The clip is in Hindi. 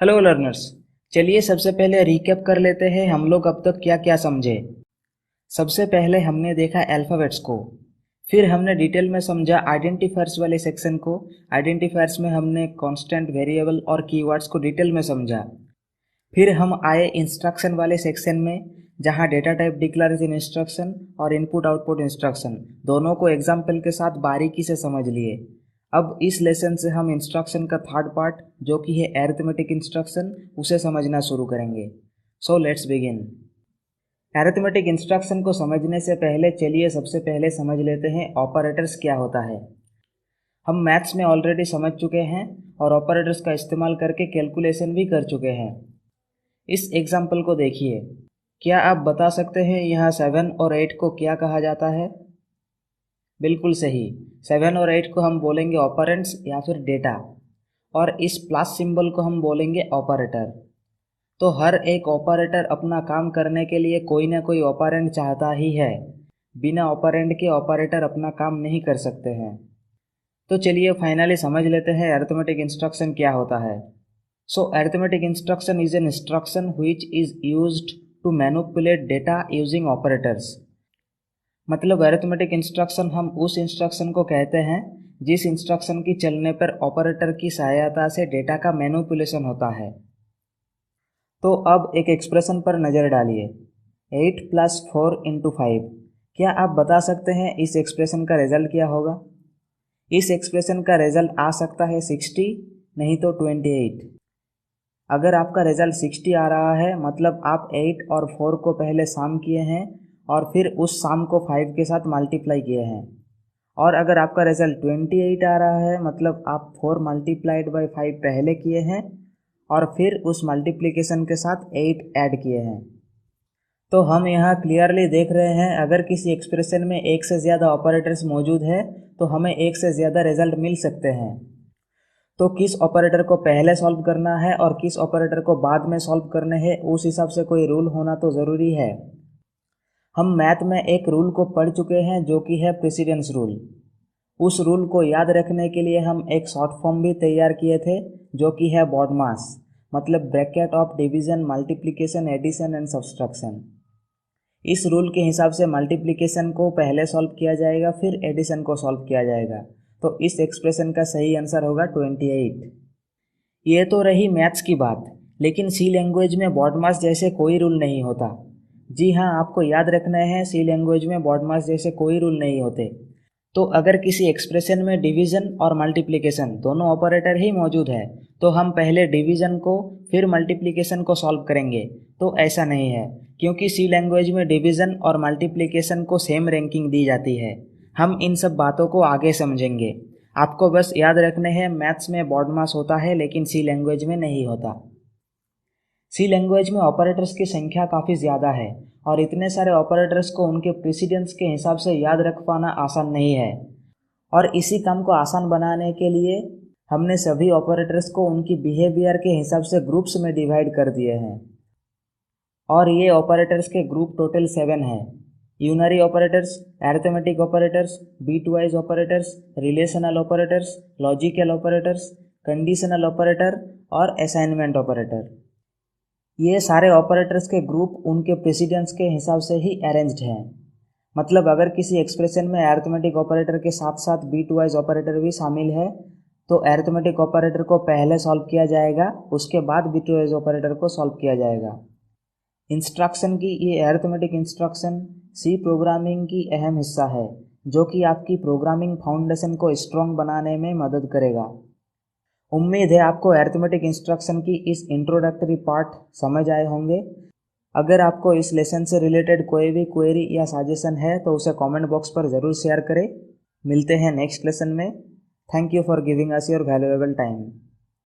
Hello learners. चलिए सबसे पहले रिकैप कर लेते हैं हम लोग अब तक क्या क्या समझे। सबसे पहले हमने देखा अल्फ़ाबेट्स को, फिर हमने डिटेल में समझा आइडेंटिफायर्स वाले सेक्शन को। आइडेंटिफायर्स में हमने कांस्टेंट, वेरिएबल और कीवर्ड्स को डिटेल में समझा। फिर हम आए इंस्ट्रक्शन वाले सेक्शन में, जहां डेटा टाइप डिक्लेरेशन इंस्ट्रक्शन और इनपुट आउटपुट इंस्ट्रक्शन दोनों को एग्जाम्पल के साथ बारीकी से समझ लिए। अब इस लेसन से हम इंस्ट्रक्शन का थर्ड पार्ट, जो कि है अरिथमेटिक इंस्ट्रक्शन, उसे समझना शुरू करेंगे। So let's begin. Arithmetic instruction को समझने से पहले चलिए सबसे पहले समझ लेते हैं ऑपरेटर्स क्या होता है। हम मैथ्स में ऑलरेडी समझ चुके हैं और ऑपरेटर्स का इस्तेमाल करके कैलकुलेशन भी कर चुके हैं। इस एग्जाम्पल को देखिए। क्या आप बता सकते हैं यहाँ 7 और 8 को क्या कहा जाता है? बिल्कुल सही, 7 और 8 को हम बोलेंगे ऑपरेंड्स या फिर डेटा, और इस प्लस सिंबल को हम बोलेंगे ऑपरेटर। तो हर एक ऑपरेटर अपना काम करने के लिए कोई ना कोई ऑपरेंड चाहता ही है। बिना ऑपरेंड के ऑपरेटर अपना काम नहीं कर सकते हैं। तो चलिए फाइनली समझ लेते हैं अरिथमेटिक इंस्ट्रक्शन क्या होता है। So arithmetic instruction is an instruction which is used to manipulate data using operators। मतलब अरिथमेटिक इंस्ट्रक्शन हम उस इंस्ट्रक्शन को कहते हैं जिस इंस्ट्रक्शन की चलने पर ऑपरेटर की सहायता से डेटा का मैनिपुलेशन होता है। तो अब एक एक्सप्रेशन पर नज़र डालिए, 8 + 4 × 5। क्या आप बता सकते हैं इस एक्सप्रेशन का रिजल्ट क्या होगा? इस एक्सप्रेशन का रिजल्ट आ सकता है 60, नहीं तो 28। अगर आपका रिजल्ट 60 आ रहा है मतलब आप 8 और 4 को पहले सम किए हैं और फिर उस सम को 5 के साथ मल्टीप्लाई किए हैं। और अगर आपका रिजल्ट 28 आ रहा है मतलब आप 4 × 5 पहले किए हैं और फिर उस मल्टीप्लिकेशन के साथ 8 ऐड किए हैं। तो हम यहाँ क्लियरली देख रहे हैं, अगर किसी एक्सप्रेशन में एक से ज़्यादा ऑपरेटर्स मौजूद है तो हमें एक से ज़्यादा रिजल्ट मिल सकते हैं। तो किस ऑपरेटर को पहले सॉल्व करना है और किस ऑपरेटर को बाद में सॉल्व करने हैं, उस हिसाब से कोई रूल होना तो ज़रूरी है। हम मैथ में एक रूल को पढ़ चुके हैं जो कि है प्रेसिडेंस रूल। उस रूल को याद रखने के लिए हम एक शॉर्ट फॉर्म भी तैयार किए थे जो कि है BODMAS, मतलब bracket of division, multiplication, addition and subtraction. इस रूल के हिसाब से मल्टीप्लिकेशन को पहले सॉल्व किया जाएगा, फिर एडिशन को सॉल्व किया जाएगा। तो इस एक्सप्रेशन का सही आंसर होगा 28। ये तो रही मैथ्स की बात, लेकिन सी लैंग्वेज में BODMAS जैसे कोई रूल नहीं होता। जी हाँ, आपको याद रखना है, सी लैंग्वेज में BODMAS जैसे कोई रूल नहीं होते। तो अगर किसी एक्सप्रेशन में डिवीज़न और मल्टीप्लिकेशन दोनों ऑपरेटर ही मौजूद है तो हम पहले डिवीज़न को फिर मल्टीप्लिकेशन को सॉल्व करेंगे। तो ऐसा नहीं है, क्योंकि सी लैंग्वेज में डिवीज़न और मल्टीप्लिकेशन को सेम रैंकिंग दी जाती है। हम इन सब बातों को आगे समझेंगे। आपको बस याद रखने हैं, मैथ्स में BODMAS होता है लेकिन सी लैंग्वेज में नहीं होता। सी लैंग्वेज में ऑपरेटर्स की संख्या काफ़ी ज़्यादा है और इतने सारे ऑपरेटर्स को उनके प्रेसिडेंस के हिसाब से याद रख पाना आसान नहीं है। और इसी काम को आसान बनाने के लिए हमने सभी ऑपरेटर्स को उनकी बिहेवियर के हिसाब से ग्रुप्स में डिवाइड कर दिए हैं। और ये ऑपरेटर्स के ग्रुप टोटल 7 हैं। Unary operators, arithmetic operators, bitwise operators, relational operators, logical operators, conditional operator और असाइनमेंट ऑपरेटर। ये सारे ऑपरेटर्स के ग्रुप उनके प्रेसिडेंस के हिसाब से ही अरेंज्ड हैं। मतलब अगर किसी एक्सप्रेशन में अरिथमेटिक ऑपरेटर के साथ साथ बिटवाइज ऑपरेटर भी शामिल है तो अरिथमेटिक ऑपरेटर को पहले सॉल्व किया जाएगा, उसके बाद बिटवाइज ऑपरेटर को सॉल्व किया जाएगा। इंस्ट्रक्शन की ये अरिथमेटिक इंस्ट्रक्शन सी प्रोग्रामिंग की अहम हिस्सा है, जो कि आपकी प्रोग्रामिंग फाउंडेशन को स्ट्रॉन्ग बनाने में मदद करेगा। उम्मीद है आपको अरिथमेटिक इंस्ट्रक्शन की इस इंट्रोडक्टरी पार्ट समझ आए होंगे। अगर आपको इस लेसन से रिलेटेड कोई भी क्वेरी या सजेशन है तो उसे कमेंट बॉक्स पर ज़रूर शेयर करें। मिलते हैं नेक्स्ट लेसन में। Thank you for giving us your valuable time.